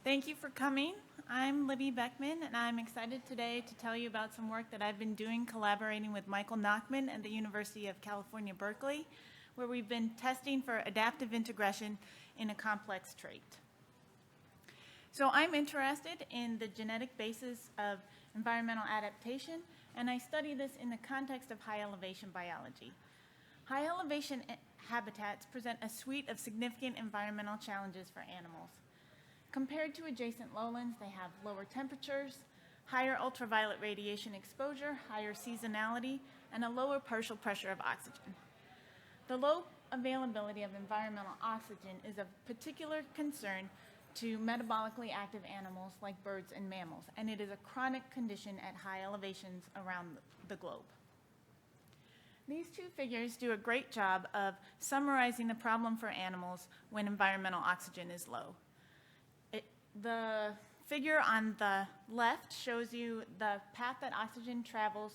Thank you for coming. I'm Libby Beckman, and I'm excited today to tell you about some work that I've been doing collaborating with Michael Nachman at the University of California, Berkeley, where we've been testing for adaptive integration in a complex trait. So I'm interested in the genetic basis of environmental adaptation, and I study this in the context of high elevation biology. High elevation habitats present a suite of significant environmental challenges for animals. Compared to adjacent lowlands, they have lower temperatures, higher ultraviolet radiation exposure, higher seasonality, and a lower partial pressure of oxygen. The low availability of environmental oxygen is of particular concern to metabolically active animals like birds and mammals, and it is a chronic condition at high elevations around the globe. These two figures do a great job of summarizing the problem for animals when environmental oxygen is low. The figure on the left shows you the path that oxygen travels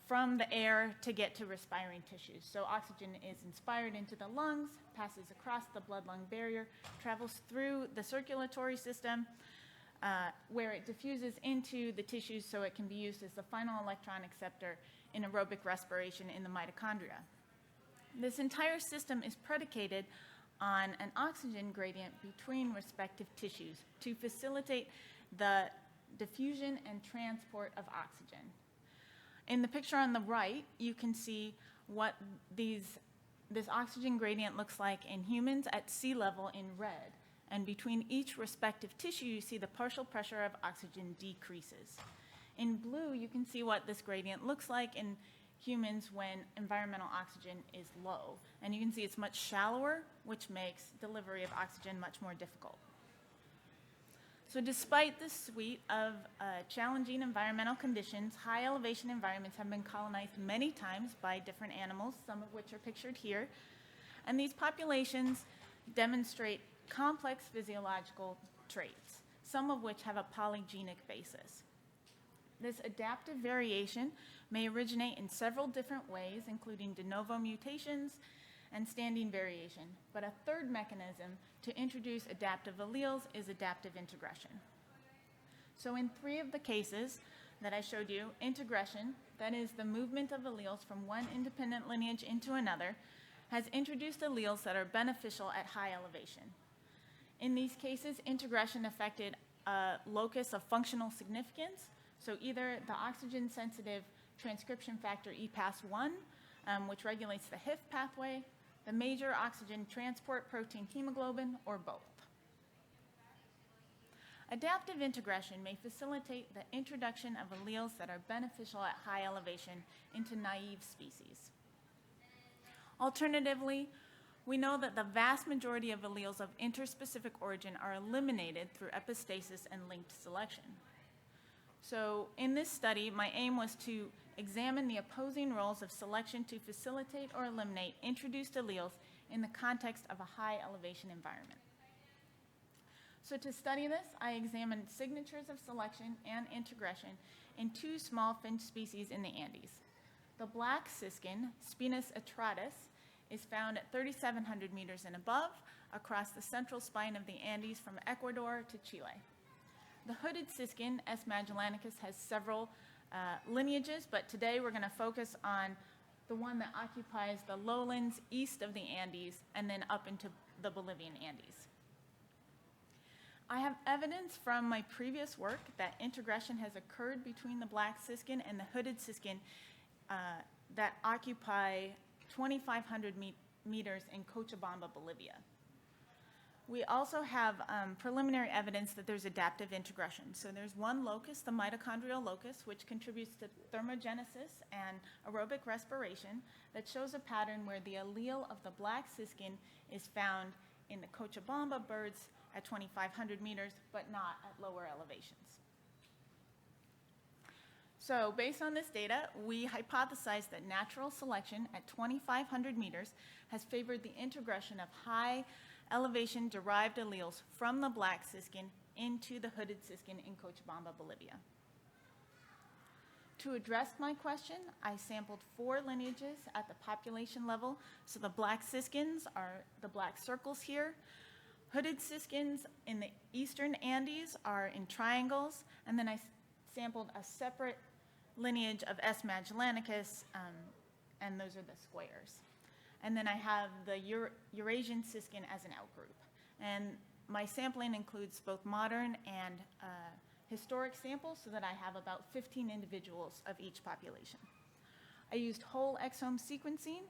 from the air to get to respiring tissues. So oxygen is inspired into the lungs, passes across the blood-lung barrier, travels through the circulatory system, where it diffuses into the tissues so it can be used as the final electron acceptor in aerobic respiration in the mitochondria. This entire system is predicated on an oxygen gradient between respective tissues to facilitate the diffusion and transport of oxygen. In the picture on the right, you can see what this oxygen gradient looks like in humans at sea level in red. And between each respective tissue, you see the partial pressure of oxygen decreases. In blue, you can see what this gradient looks like in humans when environmental oxygen is low. And you can see it's much shallower, which makes delivery of oxygen much more difficult. So despite this suite of challenging environmental conditions, high elevation environments have been colonized many times by different animals, some of which are pictured here. And these populations demonstrate complex physiological traits, some of which have a polygenic basis. This adaptive variation may originate in several different ways, including de novo mutations and standing variation. But a third mechanism to introduce adaptive alleles is adaptive integration. So in 3 of the cases that I showed you, integration, that is the movement of alleles from one independent lineage into another, has introduced alleles that are beneficial at high elevation. In these cases, integration affected a locus of functional significance, so either the oxygen-sensitive transcription factor EPAS1, which regulates the HIF pathway, the major oxygen transport protein hemoglobin, or both. Adaptive integration may facilitate the introduction of alleles that are beneficial at high elevation into naive species. Alternatively, we know that the vast majority of alleles of interspecific origin are eliminated through epistasis and linked selection. So in this study, my aim was to examine the opposing roles of selection to facilitate or eliminate introduced alleles in the context of a high elevation environment. So to study this, I examined signatures of selection and integration in 2 small finch species in the Andes. The black siskin, Spinus atratus, is found at 3,700 meters and above across the central spine of the Andes from Ecuador to Chile. The hooded siskin, S. magellanicus, has several lineages, but today we're going to focus on the one that occupies the lowlands east of the Andes and then up into the Bolivian Andes. I have evidence from my previous work that integration has occurred between the black siskin and the hooded siskin that occupy 2,500 meters in Cochabamba, Bolivia. We also have preliminary evidence that there's adaptive integration. So there's one locus, the mitochondrial locus, which contributes to thermogenesis and aerobic respiration, that shows a pattern where the allele of the black siskin is found in the Cochabamba birds at 2,500 meters, but not at lower elevations. So based on this data, we hypothesized that natural selection at 2,500 meters has favored the integration of high elevation derived alleles from the black siskin into the hooded siskin in Cochabamba, Bolivia. To address my question, I sampled 4 lineages at the population level. So the black siskins are the black circles here. Hooded siskins in the eastern Andes are in triangles, and then I sampled a separate lineage of S. magellanicus, and those are the squares. And then I have the Eurasian siskin as an outgroup. And my sampling includes both modern and historic samples so that I have about 15 individuals of each population. I used whole exome sequencing,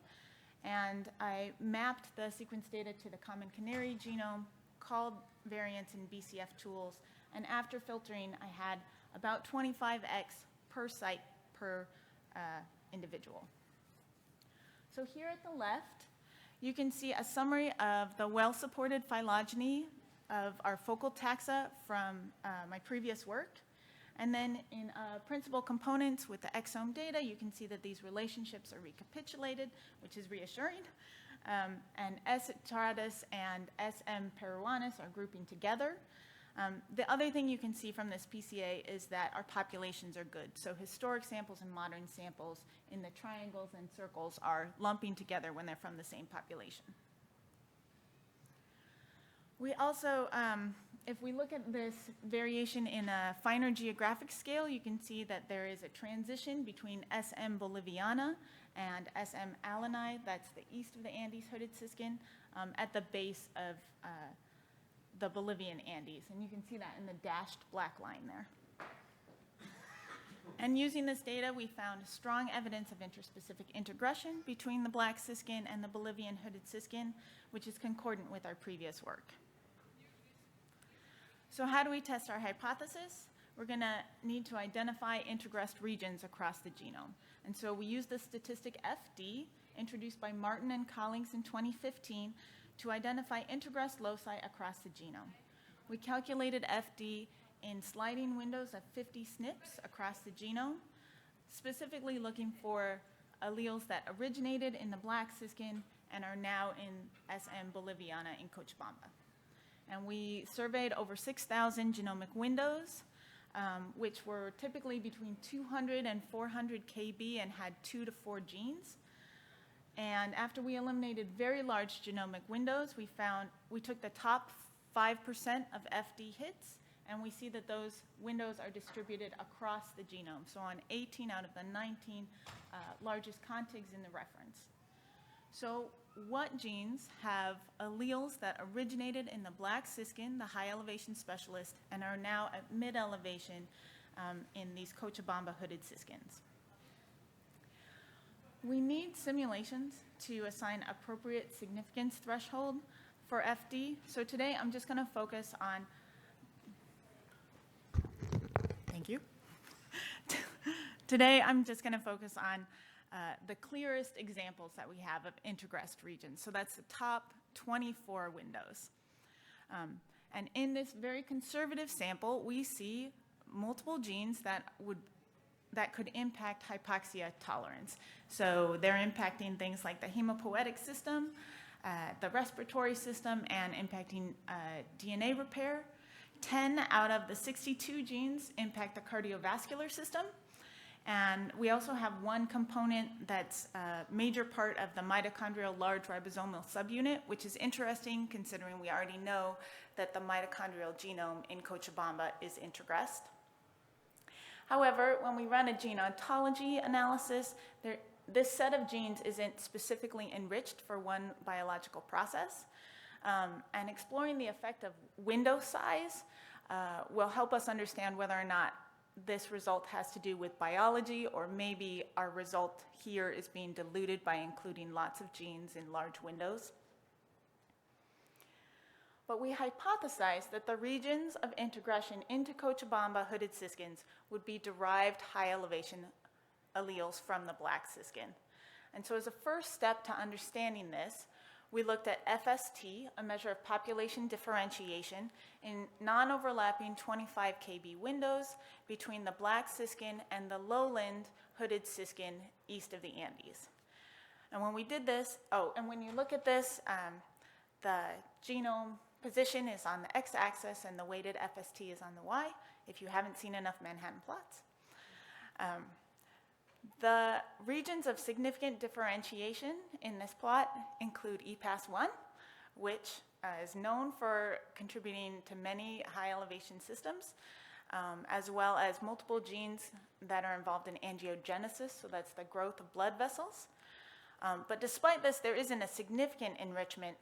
and I mapped the sequence data to the common canary genome, called variants in BCF tools, and after filtering, I had about 25x per site per individual. So here at the left, you can see a summary of the well-supported phylogeny of our focal taxa from my previous work. And then in principal components with the exome data, you can see that these relationships are recapitulated, which is reassuring. And S. iteratus and SM peruanus are grouping together. The other thing you can see from this PCA is that our populations are good. So historic samples and modern samples in the triangles and circles are lumping together when they're from the same population. We also, if we look at this variation in a finer geographic scale, you can see that there is a transition between SM boliviana and SM alani, that's the east of the Andes hooded siskin, at the base of the Bolivian Andes. And you can see that in the dashed black line there. And using this data, we found strong evidence of interspecific integration between the black siskin and the Bolivian hooded siskin, which is concordant with our previous work. So how do we test our hypothesis? We're going to need to identify integressed regions across the genome. And so we use the statistic FD, introduced by Martin and colleagues in 2015, to identify integressed loci across the genome. We calculated FD in sliding windows of 50 SNPs across the genome, specifically looking for alleles that originated in the black siskin and are now in SM boliviana in Cochabamba. And we surveyed over 6,000 genomic windows, which were typically between 200 and 400 kb and had 2 to 4 genes. And after we eliminated very large genomic windows, we took the top 5% of FD hits, and we see that those windows are distributed across the genome, so on 18 out of the 19 largest contigs in the reference. So what genes have alleles that originated in the black siskin, the high elevation specialist, and are now at mid elevation in these Cochabamba hooded siskins? We need simulations to assign appropriate significance threshold for FD. So today I'm just going to focus on, thank you. Today I'm just going to focus on the clearest examples that we have of integressed regions. So that's the top 24 windows. And in this very conservative sample, we see multiple genes that could impact hypoxia tolerance. So they're impacting things like the hemopoietic system, the respiratory system, and impacting DNA repair. 10 out of the 62 genes impact the cardiovascular system. And we also have one component that's a major part of the mitochondrial large ribosomal subunit, which is interesting considering we already know that the mitochondrial genome in Cochabamba is integressed. However, when we run a gene ontology analysis, this set of genes isn't specifically enriched for one biological process. And exploring the effect of window size will help us understand whether or not this result has to do with biology, or maybe our result here is being diluted by including lots of genes in large windows. But we hypothesized that the regions of integration into Cochabamba hooded siskins would be derived high elevation alleles from the black siskin. And so as a first step to understanding this, we looked at FST, a measure of population differentiation, in non-overlapping 25 kb windows between the black siskin and the lowland hooded siskin east of the Andes. And when we did this, and when you look at this, the genome position is on the x-axis and the weighted FST is on the y, if you haven't seen enough Manhattan plots. The regions of significant differentiation in this plot include EPAS1, which is known for contributing to many high elevation systems, as well as multiple genes that are involved in angiogenesis, so that's the growth of blood vessels. But despite this, there isn't a significant enrichment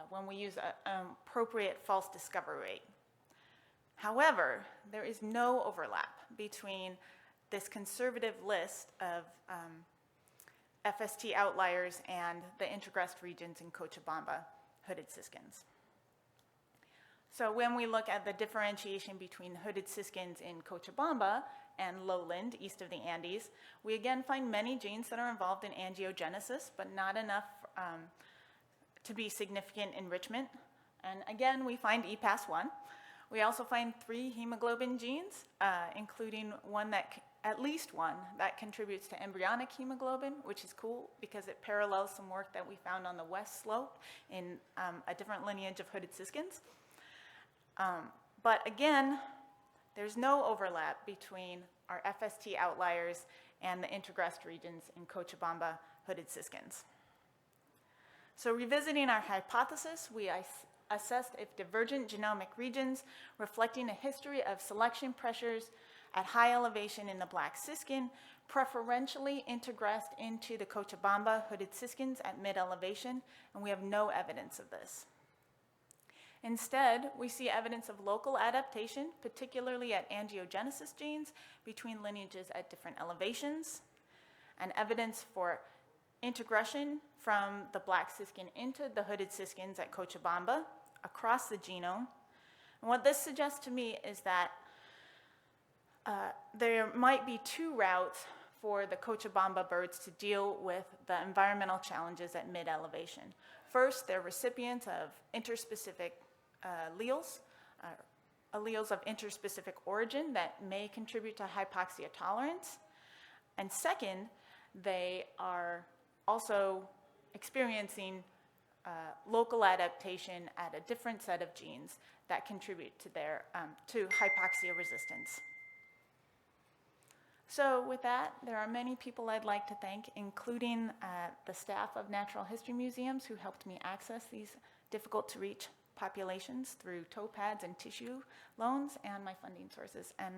when we use an appropriate false discovery rate. However, there is no overlap between this conservative list of FST outliers and the introgressed regions in Cochabamba hooded siskins. So when we look at the differentiation between hooded siskins in Cochabamba and lowland, east of the Andes, we again find many genes that are involved in angiogenesis, but not enough to be significant enrichment. And again, we find EPAS1. We also find 3 hemoglobin genes, including at least one that contributes to embryonic hemoglobin, which is cool because it parallels some work that we found on the west slope in a different lineage of hooded siskins. But again, there's no overlap between our FST outliers and the introgressed regions in Cochabamba hooded siskins. So revisiting our hypothesis, we assessed if divergent genomic regions reflecting a history of selection pressures at high elevation in the black siskin preferentially introgressed into the Cochabamba hooded siskins at mid-elevation, and we have no evidence of this. Instead, we see evidence of local adaptation, particularly at angiogenesis genes between lineages at different elevations, and evidence for integration from the black siskin into the hooded siskins at Cochabamba across the genome. And what this suggests to me is that there might be 2 routes for the Cochabamba birds to deal with the environmental challenges at mid-elevation. First, they're recipients of interspecific alleles of interspecific origin that may contribute to hypoxia tolerance. And second, they are also experiencing local adaptation at a different set of genes that contribute to their to hypoxia resistance. So with that, there are many people I'd like to thank, including the staff of natural history museums who helped me access these difficult to reach populations through toe pads and tissue loans, and my funding sources. And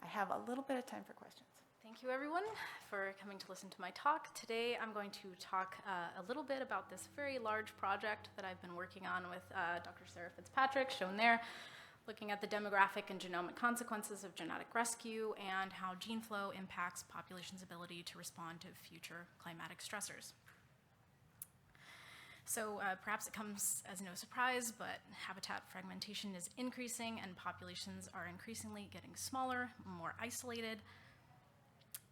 I have a little bit of time for questions. Thank you, everyone, for coming to listen to my talk. Today, I'm going to talk a little bit about this very large project that I've been working on with Dr. Sarah Fitzpatrick, shown there, looking at the demographic and genomic consequences of genetic rescue and how gene flow impacts populations' ability to respond to future climatic stressors. So perhaps it comes as no surprise, but habitat fragmentation is increasing and populations are increasingly getting smaller, more isolated.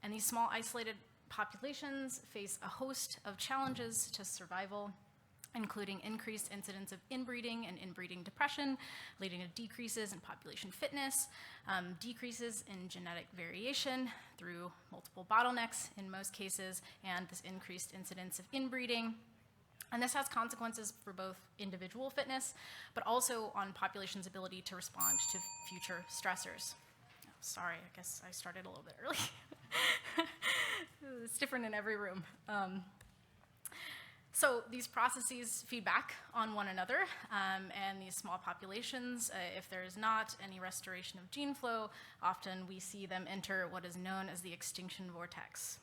And these small isolated populations face a host of challenges to survival, including increased incidence of inbreeding and inbreeding depression, leading to decreases in population fitness, decreases in genetic variation through multiple bottlenecks in most cases, and this increased incidence of inbreeding. And this has consequences for both individual fitness, but also on populations' ability to respond to future stressors. Oh, sorry, I guess I started a little bit early. It's different in every room. So these processes feed back on one another, and these small populations, if there is not any restoration of gene flow, often we see them enter what is known as the extinction vortex.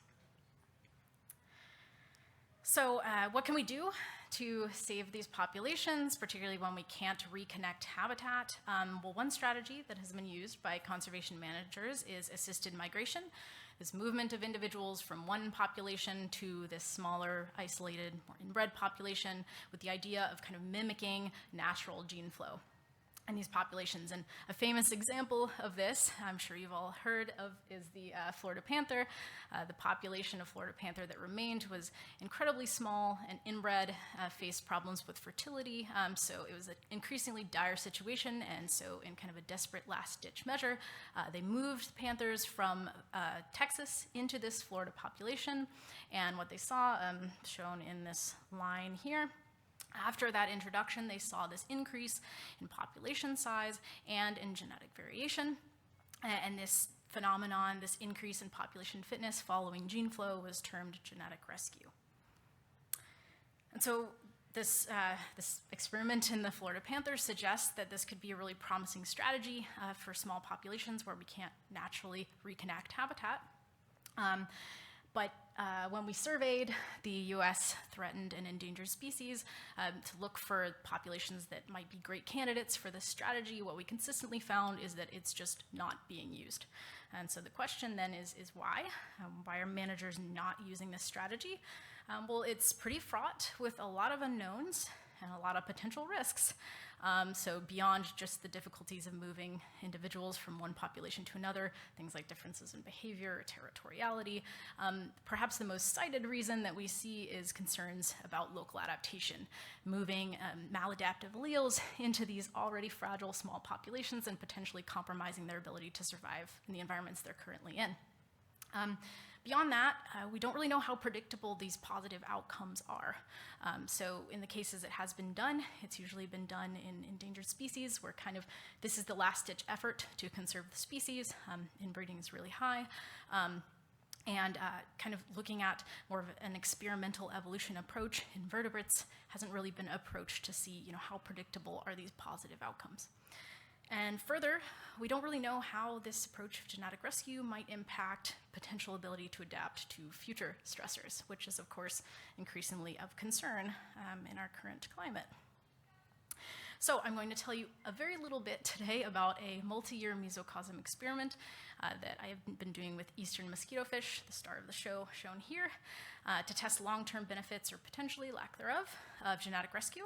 So what can we do to save these populations, particularly when we can't reconnect habitat? Well, one strategy that has been used by conservation managers is assisted migration, this movement of individuals from one population to this smaller, isolated, more inbred population with the idea of kind of mimicking natural gene flow in these populations. And a famous example of this, I'm sure you've all heard of, is the Florida panther. The population of Florida panther that remained was incredibly small and inbred, faced problems with fertility. So it was an increasingly dire situation. And so in kind of a desperate last-ditch measure, they moved panthers from Texas into this Florida population. And what they saw, shown in this line here, after that introduction, they saw this increase in population size and in genetic variation. And this phenomenon, this increase in population fitness following gene flow, was termed genetic rescue. And so This experiment in the Florida Panthers suggests that this could be a really promising strategy for small populations where we can't naturally reconnect habitat. But when we surveyed the U.S. threatened and endangered species to look for populations that might be great candidates for this strategy, what we consistently found is that it's just not being used. And so the question then is why? Why are managers not using this strategy? Well, it's pretty fraught with a lot of unknowns and a lot of potential risks. So beyond just the difficulties of moving individuals from one population to another, things like differences in behavior or territoriality, perhaps the most cited reason that we see is concerns about local adaptation, moving maladaptive alleles into these already fragile small populations and potentially compromising their ability to survive in the environments they're currently in. Beyond that, we don't really know how predictable these positive outcomes are. So in the cases it has been done, it's usually been done in endangered species where this is the last-ditch effort to conserve the species. Inbreeding is really high. Kind of looking at more of an experimental evolution approach in vertebrates hasn't really been approached to see, how predictable are these positive outcomes. And further, we don't really know how this approach of genetic rescue might impact potential ability to adapt to future stressors, which is, of course, increasingly of concern in our current climate. So I'm going to tell you a very little bit today about a multi-year mesocosm experiment that I have been doing with eastern mosquitofish, the star of the show shown here, to test long-term benefits or potentially lack thereof of genetic rescue.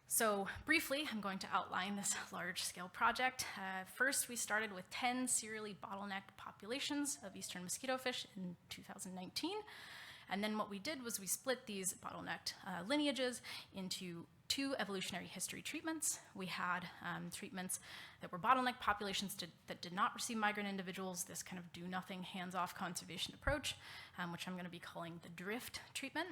So briefly, I'm going to outline this large-scale project. First, we started with 10 serially bottlenecked populations of eastern mosquitofish in 2019. And then what we did was we split these bottlenecked lineages into 2 evolutionary history treatments. We had treatments that were bottleneck populations that did not receive migrant individuals, this kind of do-nothing, hands-off conservation approach, which I'm going to be calling the drift treatment.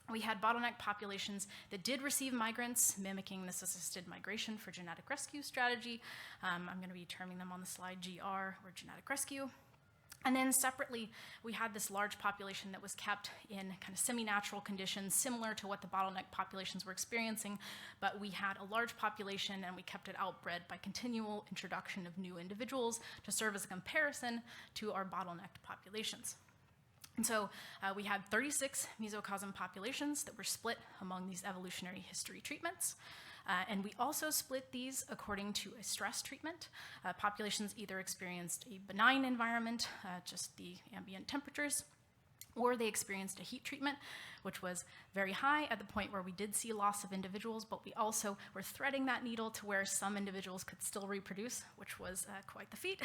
We had bottleneck populations that did receive migrants, mimicking this assisted migration for genetic rescue strategy. I'm going to be terming them on the slide GR, or genetic rescue. And then separately, we had this large population that was kept in kind of semi-natural conditions, similar to what the bottleneck populations were experiencing, but we had a large population and we kept it outbred by continual introduction of new individuals to serve as a comparison to our bottlenecked populations. And so we had 36 mesocosm populations that were split among these evolutionary history treatments. And we also split these according to a stress treatment. Populations either experienced a benign environment, just the ambient temperatures, or they experienced a heat treatment, which was very high at the point where we did see loss of individuals, but we also were threading that needle to where some individuals could still reproduce, which was quite the feat.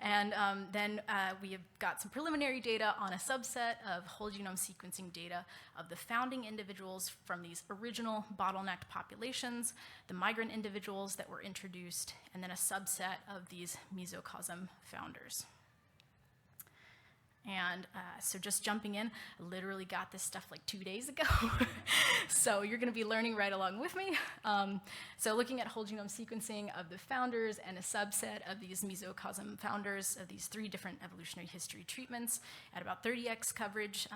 And then we have got some preliminary data on a subset of whole genome sequencing data of the founding individuals from these original bottlenecked populations, the migrant individuals that were introduced, and then a subset of these mesocosm founders. And so just jumping in, I literally got this stuff like 2 days ago. So you're going to be learning right along with me. So looking at whole genome sequencing of the founders and a subset of these mesocosm founders of these 3 different evolutionary history treatments at about 30x coverage.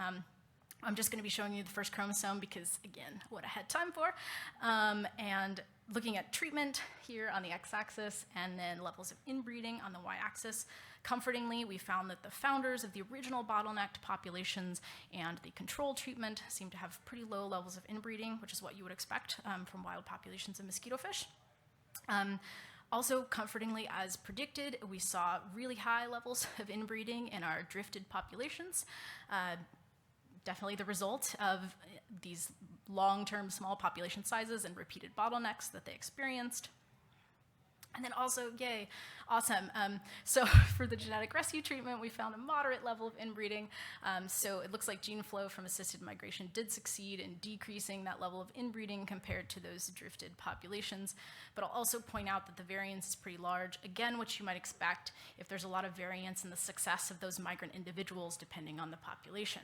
I'm just going to be showing you the first chromosome because, again, what I had time for. And looking at treatment here on the x-axis and then levels of inbreeding on the y-axis. Comfortingly, we found that the founders of the original bottlenecked populations and the control treatment seem to have pretty low levels of inbreeding, which is what you would expect from wild populations of mosquitofish. Also, comfortingly, as predicted, we saw really high levels of inbreeding in our drifted populations. Definitely the result of these long-term small population sizes and repeated bottlenecks that they experienced. And then also, yay, awesome. So for the genetic rescue treatment, we found a moderate level of inbreeding. So it looks like gene flow from assisted migration did succeed in decreasing that level of inbreeding compared to those drifted populations. But I'll also point out that the variance is pretty large. Again, what you might expect if there's a lot of variance in the success of those migrant individuals depending on the population.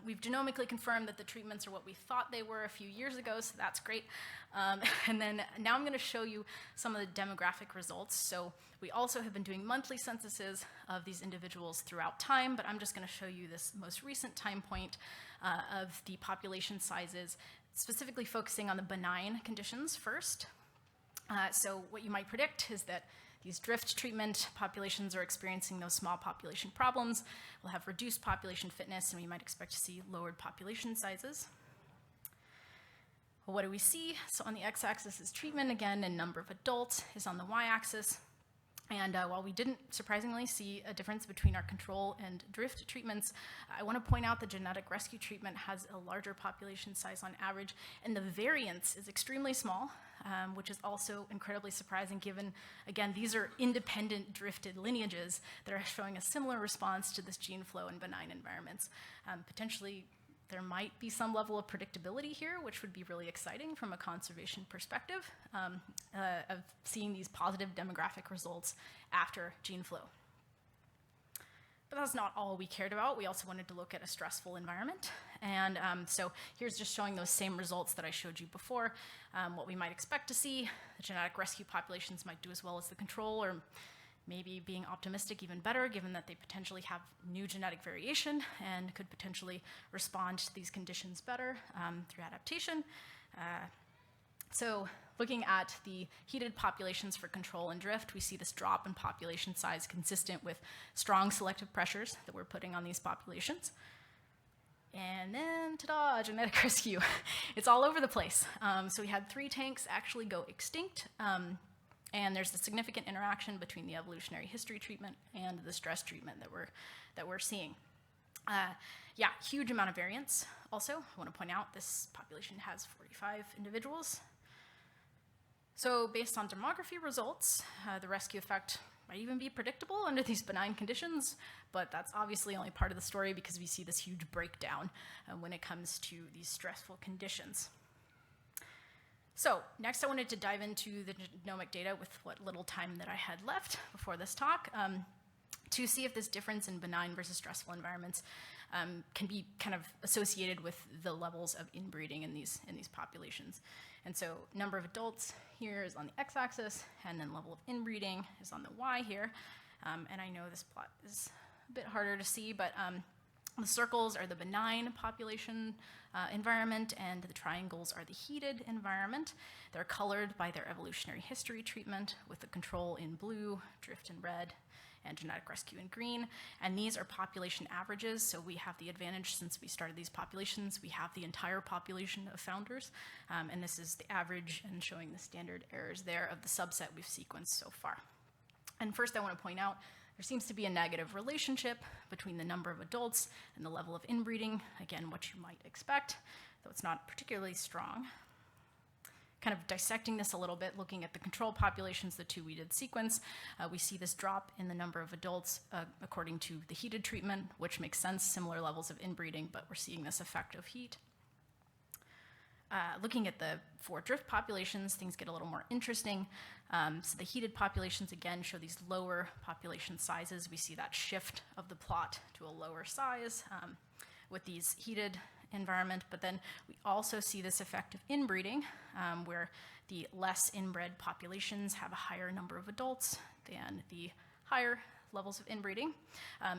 We've genomically confirmed that the treatments are what we thought they were a few years ago, so that's great. And then now I'm going to show you some of the demographic results. So we also have been doing monthly censuses of these individuals throughout time, but I'm just going to show you this most recent time point of the population sizes, specifically focusing on the benign conditions first. So what you might predict is that these drift treatment populations are experiencing those small population problems. We'll have reduced population fitness, and we might expect to see lowered population sizes. Well, what do we see? So on the x-axis is treatment again, and number of adults is on the y-axis. And while we didn't surprisingly see a difference between our control and drift treatments, I want to point out the genetic rescue treatment has a larger population size on average, and the variance is extremely small, which is also incredibly surprising given, again, these are independent drifted lineages that are showing a similar response to this gene flow in benign environments. Potentially, there might be some level of predictability here, which would be really exciting from a conservation perspective of seeing these positive demographic results after gene flow. But that's not all we cared about. We also wanted to look at a stressful environment. And so here's just showing those same results that I showed you before. What we might expect to see, the genetic rescue populations might do as well as the control, or maybe being optimistic even better, given that they potentially have new genetic variation and could potentially respond to these conditions better through adaptation. So looking at the heated populations for control and drift, we see this drop in population size consistent with strong selective pressures that we're putting on these populations. And then, ta-da, genetic rescue. It's all over the place. So we had 3 tanks actually go extinct. And there's a significant interaction between the evolutionary history treatment and the stress treatment that we're seeing. Yeah, huge amount of variance. Also, I want to point out this population has 45 individuals. So based on demography results, the rescue effect might even be predictable under these benign conditions, but that's obviously only part of the story because we see this huge breakdown when it comes to these stressful conditions. So next I wanted to dive into the genomic data with what little time that I had left before this talk to see if this difference in benign versus stressful environments can be kind of associated with the levels of inbreeding in these populations. And so number of adults here is on the x-axis, and then level of inbreeding is on the y here. And I know this plot is a bit harder to see, but the circles are the benign population environment, and the triangles are the heated environment. They're colored by their evolutionary history treatment, with the control in blue, drift in red, and genetic rescue in green. And these are population averages, so we have the advantage since we started these populations. We have the entire population of founders, and this is the average and showing the standard errors there of the subset we've sequenced so far. And first I want to point out there seems to be a negative relationship between the number of adults and the level of inbreeding. Again, what you might expect, though it's not particularly strong. Kind of dissecting this a little bit, looking at the control populations, the 2 we did sequence, we see this drop in the number of adults according to the heated treatment, which makes sense, similar levels of inbreeding, but we're seeing this effect of heat. Looking at the 4 drift populations, things get a little more interesting. So the heated populations, again, show these lower population sizes. We see that shift of the plot to a lower size with these heated environment, but then we also see this effect of inbreeding, where the less inbred populations have a higher number of adults than the higher levels of inbreeding.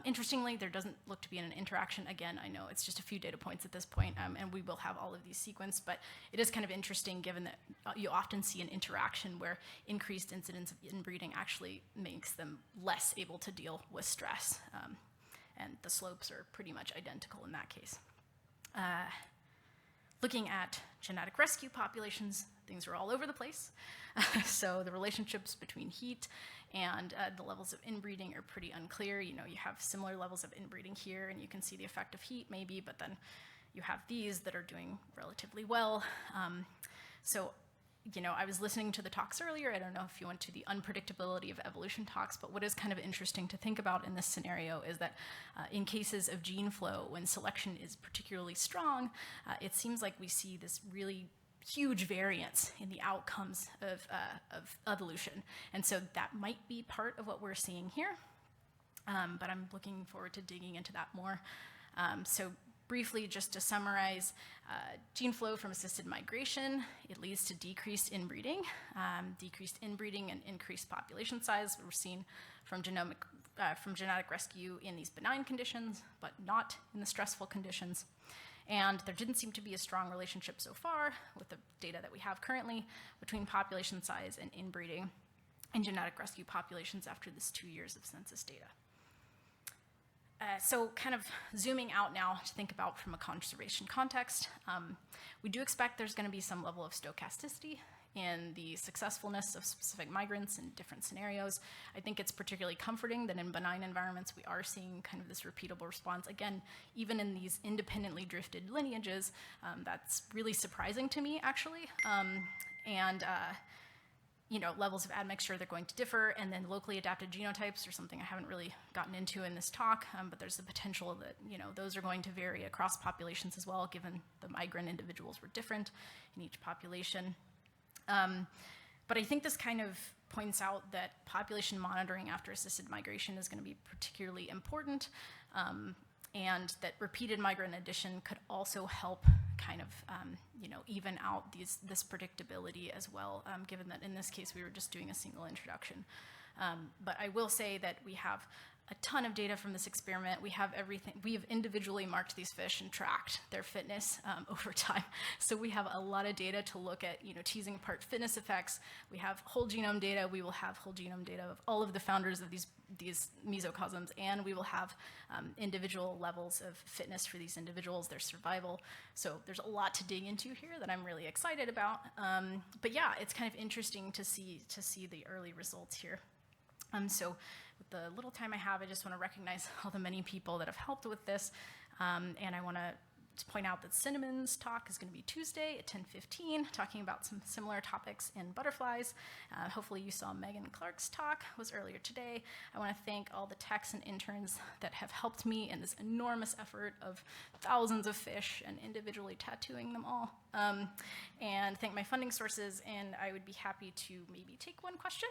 Interestingly, there doesn't look to be an interaction. Again, I know it's just a few data points at this point, and we will have all of these sequenced, but it is kind of interesting given that you often see an interaction where increased incidence of inbreeding actually makes them less able to deal with stress, and the slopes are pretty much identical in that case. Looking at genetic rescue populations, things are all over the place. So the relationships between heat and the levels of inbreeding are pretty unclear. You know, you have similar levels of inbreeding here, and you can see the effect of heat maybe, but then you have these that are doing relatively well. So, you know, I was listening to the talks earlier. I don't know if you went to the unpredictability of evolution talks, but what is kind of interesting to think about in this scenario is that in cases of gene flow, when selection is particularly strong, it seems like we see this really huge variance in the outcomes of evolution. And so that might be part of what we're seeing here, but I'm looking forward to digging into that more. So briefly, just to summarize, gene flow from assisted migration, it leads to decreased inbreeding. Decreased inbreeding and increased population size we're seeing from genetic rescue in these benign conditions, but not in the stressful conditions. And there didn't seem to be a strong relationship so far with the data that we have currently between population size and inbreeding in genetic rescue populations after this 2 years of census data. So kind of zooming out now to think about from a conservation context, we do expect there's going to be some level of stochasticity in the successfulness of specific migrants in different scenarios. I think it's particularly comforting that in benign environments we are seeing kind of this repeatable response. Again, even in these independently drifted lineages, that's really surprising to me, actually. Levels of admixture, they're going to differ, and then locally adapted genotypes are something I haven't really gotten into in this talk, but there's the potential that, those are going to vary across populations as well, given the migrant individuals were different in each population. But I think this kind of points out that population monitoring after assisted migration is going to be particularly important, and that repeated migrant addition could also help kind of, even out this predictability as well, given that in this case we were just doing a single introduction. But I will say that we have a ton of data from this experiment. We have everything. We have individually marked these fish and tracked their fitness over time. So we have a lot of data to look at, teasing apart fitness effects. We have whole genome data. We will have whole genome data of all of the founders of these mesocosms, and we will have individual levels of fitness for these individuals, their survival. So there's a lot to dig into here that I'm really excited about. But yeah, it's kind of interesting to see the early results here. So with the little time I have, I just want to recognize all the many people that have helped with this. And I want to point out that Cinnamon's talk is going to be Tuesday at 10:15, talking about some similar topics in butterflies. Hopefully you saw Megan Clark's talk, was earlier today. I want to thank all the techs and interns that have helped me in this enormous effort of thousands of fish and individually tattooing them all. And thank my funding sources, and I would be happy to maybe take one question.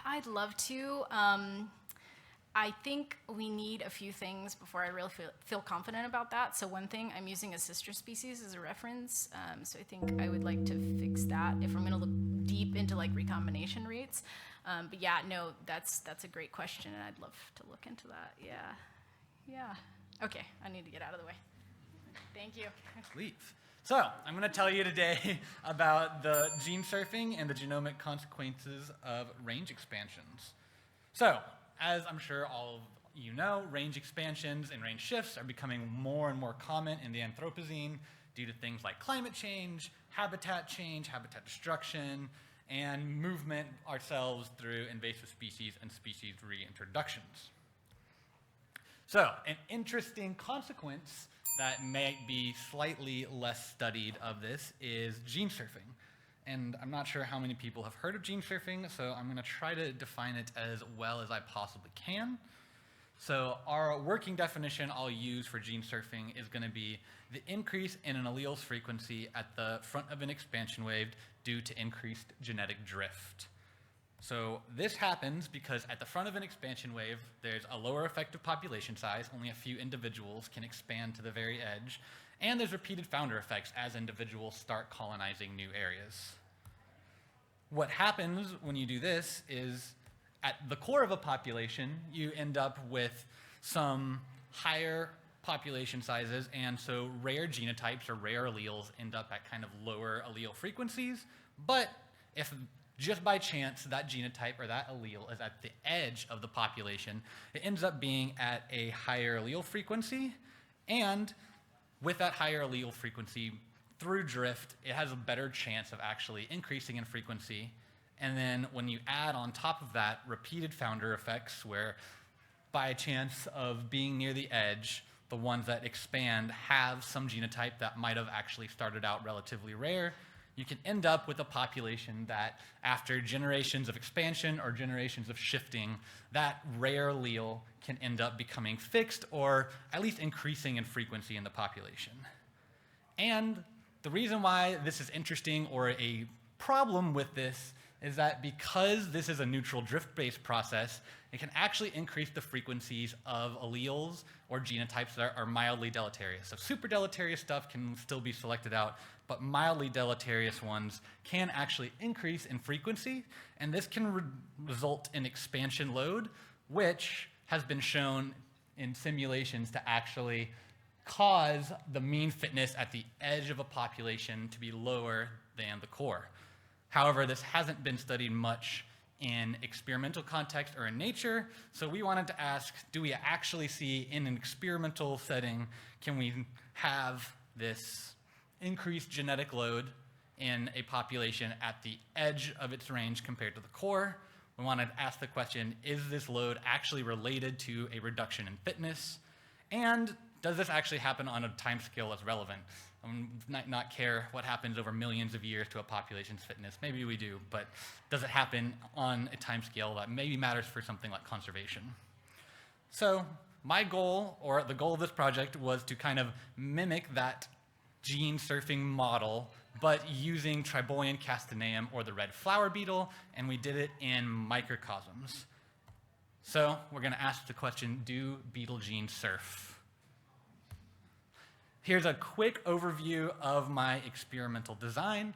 I'd love to. I think we need a few things before I really feel confident about that. So one thing, I'm using a sister species as a reference. So I think I would like to fix that if I'm going to look deep into like recombination rates. But yeah, no, that's a great question, and I'd love to look into that. Yeah. Okay, I need to get out of the way. Thank you. Leave. So, I'm going to tell you today about the gene surfing and the genomic consequences of range expansions. So, as I'm sure all of you know, range expansions and range shifts are becoming more and more common in the Anthropocene due to things like climate change, habitat destruction, and movement ourselves through invasive species and species reintroductions. So, an interesting consequence that may be slightly less studied of this is gene surfing. And I'm not sure how many people have heard of gene surfing, so I'm going to try to define it as well as I possibly can. So our working definition I'll use for gene surfing is going to be the increase in an allele's frequency at the front of an expansion wave due to increased genetic drift. So this happens because at the front of an expansion wave, there's a lower effective population size, only a few individuals can expand to the very edge, and there's repeated founder effects as individuals start colonizing new areas. What happens when you do this is, at the core of a population, you end up with some higher population sizes, and so rare genotypes or rare alleles end up at kind of lower allele frequencies, but if just by chance that genotype or that allele is at the edge of the population, it ends up being at a higher allele frequency, and with that higher allele frequency, through drift, it has a better chance of actually increasing in frequency. And then when you add on top of that repeated founder effects, where by chance of being near the edge, the ones that expand have some genotype that might have actually started out relatively rare, you can end up with a population that, after generations of expansion or generations of shifting, that rare allele can end up becoming fixed or at least increasing in frequency in the population. And the reason why this is interesting, or a problem with this, is that because this is a neutral drift-based process, it can actually increase the frequencies of alleles or genotypes that are mildly deleterious. So super deleterious stuff can still be selected out, but mildly deleterious ones can actually increase in frequency, and this can result in expansion load, which has been shown in simulations to actually cause the mean fitness at the edge of a population to be lower than the core. However, this hasn't been studied much in experimental context or in nature, so we wanted to ask, do we actually see in an experimental setting, can we have this increased genetic load in a population at the edge of its range compared to the core? We wanted to ask the question, is this load actually related to a reduction in fitness? And does this actually happen on a time scale that's relevant? Not care what happens over millions of years to a population's fitness. Maybe we do, but does it happen on a time scale that maybe matters for something like conservation? So my goal, or the goal of this project, was to kind of mimic that gene surfing model, but using Tribolian castaneum, or the red flower beetle, and we did it in microcosms. So we're going to ask the question, do beetle genes surf? Here's a quick overview of my experimental design.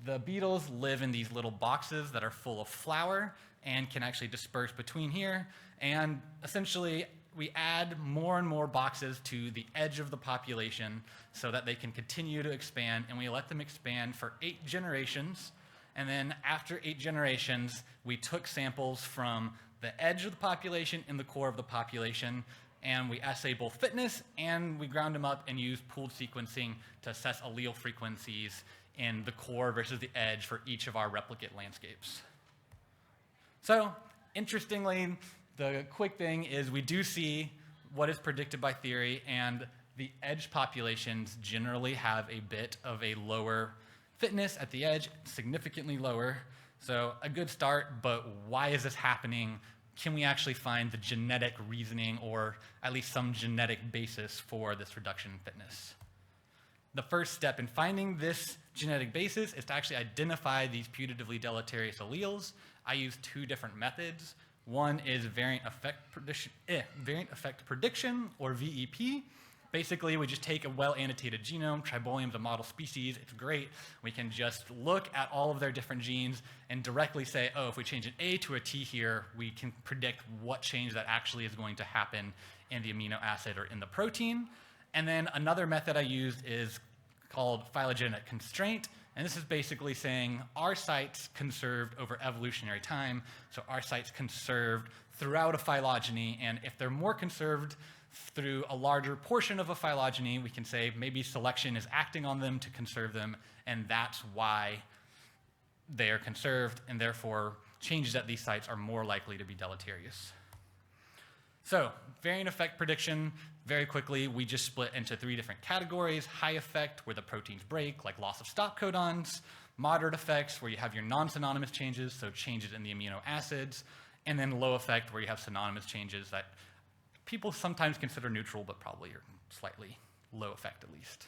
The beetles live in these little boxes that are full of flour and can actually disperse between here. And essentially, we add more and more boxes to the edge of the population so that they can continue to expand, and we let them expand for 8 generations. And then after 8 generations, we took samples from the edge of the population and the core of the population, and we assayed both fitness, and we ground them up and used pooled sequencing to assess allele frequencies in the core versus the edge for each of our replicate landscapes. So, interestingly, the quick thing is we do see what is predicted by theory, and the edge populations generally have a bit of a lower fitness at the edge, significantly lower. So a good start, but why is this happening? Can we actually find the genetic reasoning, or at least some genetic basis for this reduction in fitness? The first step in finding this genetic basis is to actually identify these putatively deleterious alleles. I use 2 different methods. One is variant effect prediction, or VEP. Basically, we just take a well-annotated genome. Tribolium is a model species. It's great. We can just look at all of their different genes and directly say, oh, if we change an A to a T here, we can predict what change that actually is going to happen in the amino acid or in the protein. And then another method I used is called phylogenetic constraint. And this is basically saying, are sites conserved over evolutionary time? So are sites conserved throughout a phylogeny? And if they're more conserved through a larger portion of a phylogeny, we can say maybe selection is acting on them to conserve them, and that's why they are conserved, and therefore changes at these sites are more likely to be deleterious. So variant effect prediction, very quickly, we just split into 3 different categories. High effect, where the proteins break, like loss of stop codons. Moderate effects, where you have your non-synonymous changes, so changes in the amino acids. And then low effect, where you have synonymous changes that people sometimes consider neutral, but probably are slightly low effect at least.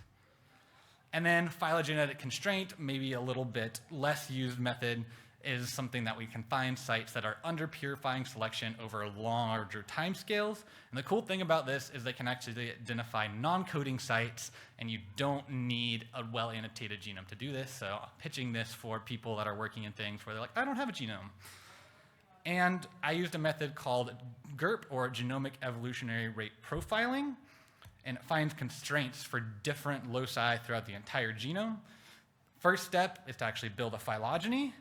And then phylogenetic constraint, maybe a little bit less used method, is something that we can find sites that are under purifying selection over larger timescales. And the cool thing about this is they can actually identify non-coding sites, and you don't need a well-annotated genome to do this. So I'm pitching this for people that are working in things where they're like, I don't have a genome. And I used a method called GERP, or Genomic Evolutionary Rate Profiling, and it finds constraints for different loci throughout the entire genome. First step is to actually build a phylogeny,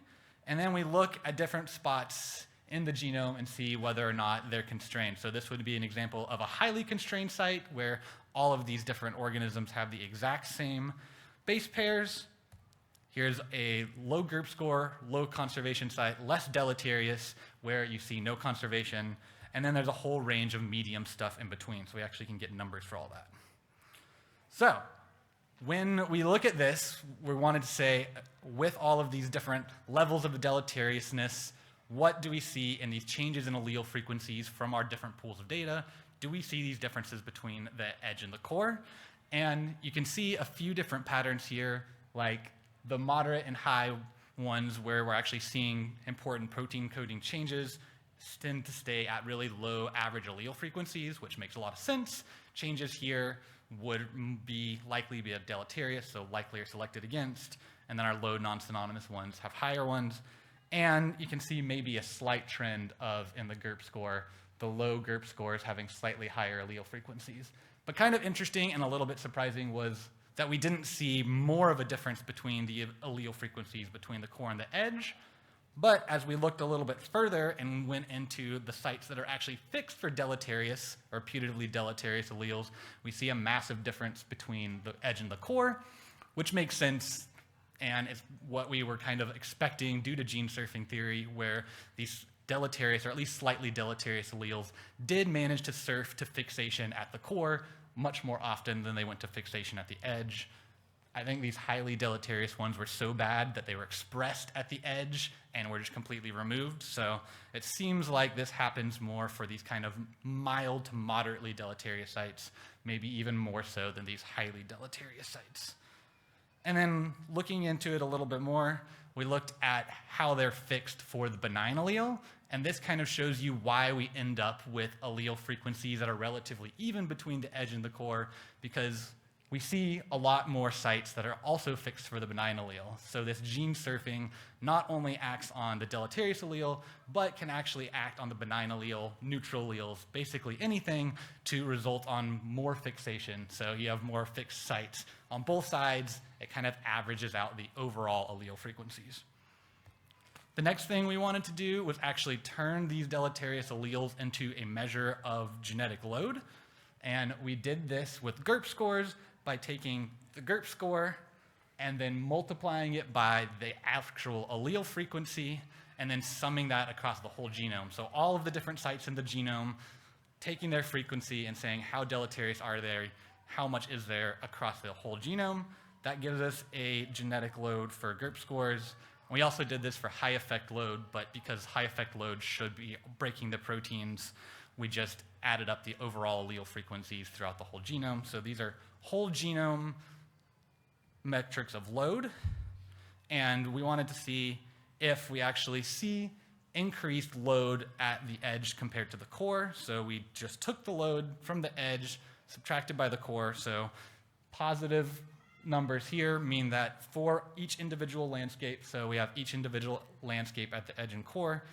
and then we look at different spots in the genome and see whether or not they're constrained. So this would be an example of a highly constrained site where all of these different organisms have the exact same base pairs. Here's a low GERP score, low conservation site, less deleterious, where you see no conservation. And then there's a whole range of medium stuff in between, so we actually can get numbers for all that. So when we look at this, we wanted to say, with all of these different levels of deleteriousness, what do we see in these changes in allele frequencies from our different pools of data? Do we see these differences between the edge and the core? And you can see a few different patterns here, like the moderate and high ones where we're actually seeing important protein coding changes tend to stay at really low average allele frequencies, which makes a lot of sense. Changes here would likely be a deleterious, so likely are selected against, and then our low non-synonymous ones have higher ones. And you can see maybe a slight trend of, in the GURP score, the low GURP scores having slightly higher allele frequencies. But kind of interesting and a little bit surprising was that we didn't see more of a difference between the allele frequencies between the core and the edge. But as we looked a little bit further and went into the sites that are actually fixed for deleterious or putatively deleterious alleles, we see a massive difference between the edge and the core, which makes sense, and it's what we were kind of expecting due to gene surfing theory, where these deleterious, or at least slightly deleterious alleles did manage to surf to fixation at the core much more often than they went to fixation at the edge. I think these highly deleterious ones were so bad that they were expressed at the edge and were just completely removed. So it seems like this happens more for these kind of mild to moderately deleterious sites, maybe even more so than these highly deleterious sites. And then looking into it a little bit more, we looked at how they're fixed for the benign allele, and this kind of shows you why we end up with allele frequencies that are relatively even between the edge and the core, because we see a lot more sites that are also fixed for the benign allele. So this gene surfing not only acts on the deleterious allele, but can actually act on the benign allele, neutral alleles, basically anything to result on more fixation. So you have more fixed sites on both sides. It kind of averages out the overall allele frequencies. The next thing we wanted to do was actually turn these deleterious alleles into a measure of genetic load. And we did this with GURP scores by taking the GURP score and then multiplying it by the actual allele frequency and then summing that across the whole genome. So all of the different sites in the genome, taking their frequency and saying how deleterious are they, how much is there across the whole genome. That gives us a genetic load for GURP scores. We also did this for high effect load, but because high effect load should be breaking the proteins, we just added up the overall allele frequencies throughout the whole genome. So these are whole genome metrics of load, and we wanted to see if we actually see increased load at the edge compared to the core. So we just took the load from the edge, subtracted by the core. So positive numbers here mean that for each individual landscape, so we have each individual landscape at the edge and core,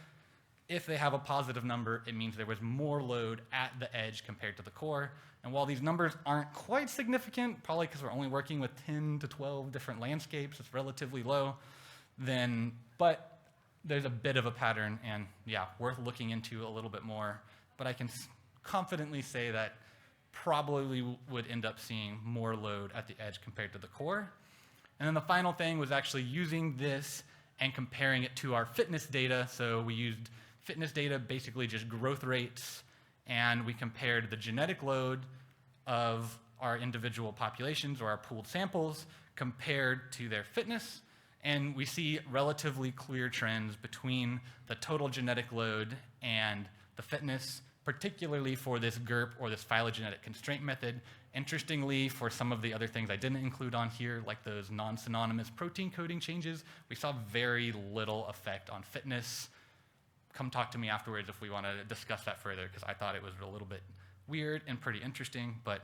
if they have a positive number, it means there was more load at the edge compared to the core. And while these numbers aren't quite significant, probably because we're only working with 10 to 12 different landscapes, it's relatively low, but there's a bit of a pattern, and yeah, worth looking into a little bit more. But I can confidently say that probably would end up seeing more load at the edge compared to the core. And then the final thing was actually using this and comparing it to our fitness data. So we used fitness data, basically just growth rates, and we compared the genetic load of our individual populations or our pooled samples compared to their fitness. And we see relatively clear trends between the total genetic load and the fitness, particularly for this GURP or this phylogenetic constraint method. Interestingly, for some of the other things I didn't include on here, like those non-synonymous protein coding changes, we saw very little effect on fitness. Come talk to me afterwards if we want to discuss that further, because I thought it was a little bit weird and pretty interesting, but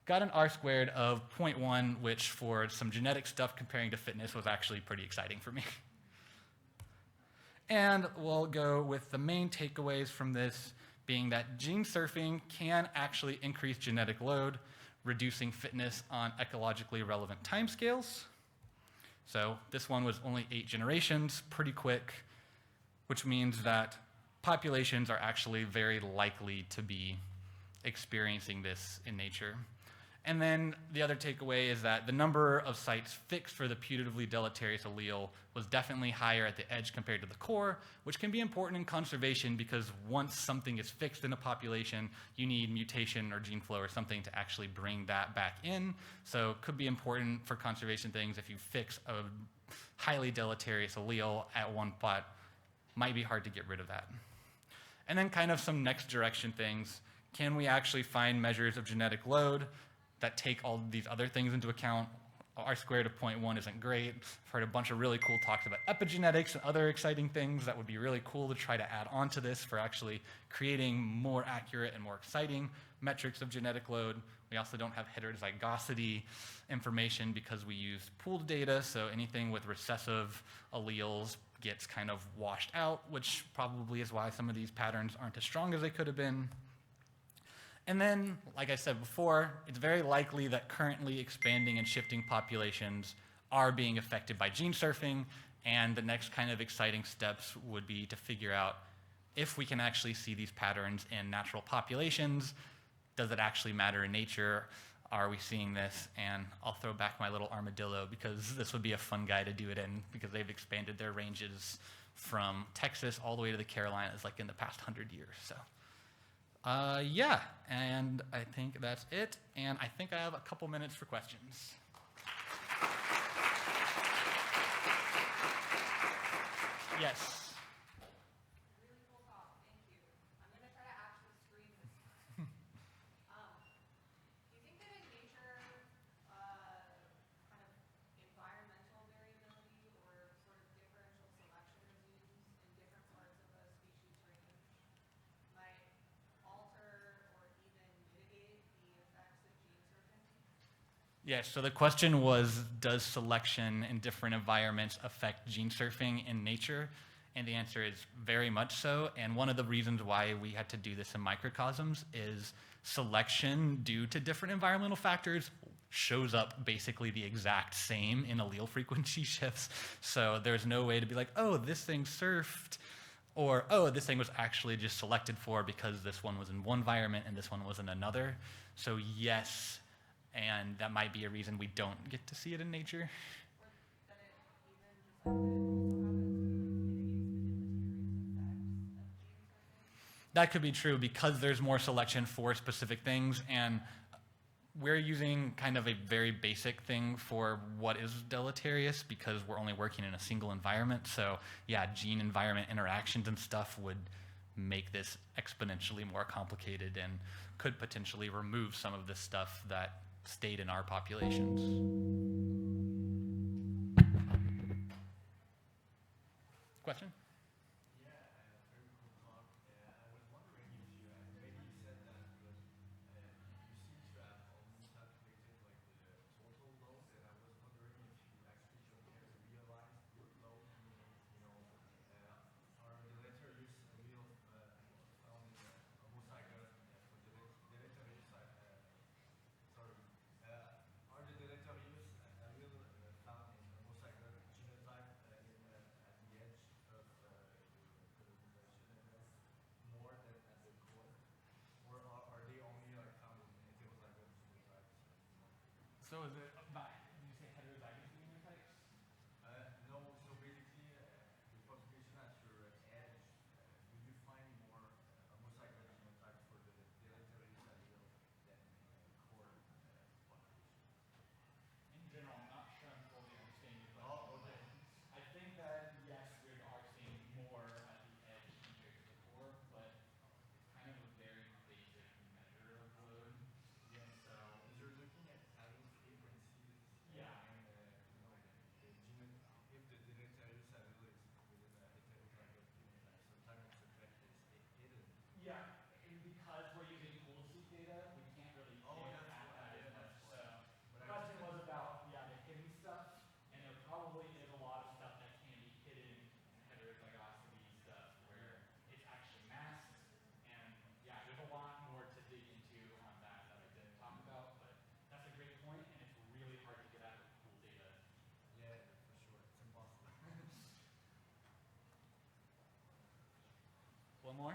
got an R-squared of 0.1, which for some genetic stuff comparing to fitness was actually pretty exciting for me. And we'll go with the main takeaways from this being that gene surfing can actually increase genetic load, reducing fitness on ecologically relevant timescales. So this one was only 8 generations, pretty quick, which means that populations are actually very likely to be experiencing this in nature. And then the other takeaway is that the number of sites fixed for the putatively deleterious allele was definitely higher at the edge compared to the core, which can be important in conservation because once something is fixed in a population, you need mutation or gene flow or something to actually bring that back in. So it could be important for conservation things if you fix a highly deleterious allele at one spot. Might be hard to get rid of that. And then kind of some next direction things. Can we actually find measures of genetic load that take all these other things into account? R squared of 0.1 isn't great. I've heard a bunch of really cool talks about epigenetics and other exciting things that would be really cool to try to add on to this for actually creating more accurate and more exciting metrics of genetic load. We also don't have heterozygosity information because we use pooled data, so anything with recessive alleles gets kind of washed out, which probably is why some of these patterns aren't as strong as they could have been. And then, like I said before, it's very likely that currently expanding and shifting populations are being affected by gene surfing, and the next kind of exciting steps would be to figure out if we can actually see these patterns in natural populations. Does it actually matter in nature? Are we seeing this? And I'll throw back my little armadillo because this would be a fun guy to do it in because they've expanded their ranges from Texas all the way to the Carolinas like in the past 100 years. So. Yeah, and I think that's it. And I think I have a couple minutes for questions. Yes. Really cool talk. Thank you. I'm going to try to actually screen this. Do you think that in nature, kind of environmental variability or sort of differential selection of genes in different parts of a species range might alter or even mitigate the effects of gene surfing? Yes, so the question was, does selection in different environments affect gene surfing in nature? And the answer is very much so. And one of the reasons why we had to do this in microcosms is selection due to different environmental factors shows up basically the exact same in allele frequency shifts. So there's no way to be like, oh, this thing surfed, or oh, this thing was actually just selected for because this one was in one environment and this one was in another. So yes, and that might be a reason we don't get to see it in nature. Or that it even just like that it also happens to mitigates the deleterious effects of gene surfing? That could be true because there's more selection for specific things, and we're using kind of a very basic thing for what is deleterious because we're only working in a single environment. So yeah, gene environment interactions and stuff would make this exponentially more complicated and could potentially remove some of this stuff that stayed in our populations. Question? So is it about, did you say heterozygous phenotypes? No, so basically, the population at your edge, would you find more homozygote genotypes for the deleterious allele than core population? In general, I'm not sure I'm fully understanding your question. Oh, okay. I think that, yes, we are seeing more at the edge compared to the core, but it's kind of a very basic measure of load. Yeah. So, Because you're looking at allele frequencies. Yeah. And, if the deleterious allele is within a heterozygote phenotype, sometimes it's affected, it's hidden. yeah, and because we're using pooled seq data, we can't really Oh, get that's at why, that as yeah, much. that's So why. the But question was about, yeah, the hidden stuff, and there probably is a lot of stuff that can be hidden in heterozygosity stuff where it's actually masked. And yeah, there's a lot more to dig into on that that I didn't talk about, but that's a great point, and it's really hard to get at with pooled data. Yeah, for sure. It's impossible. One more?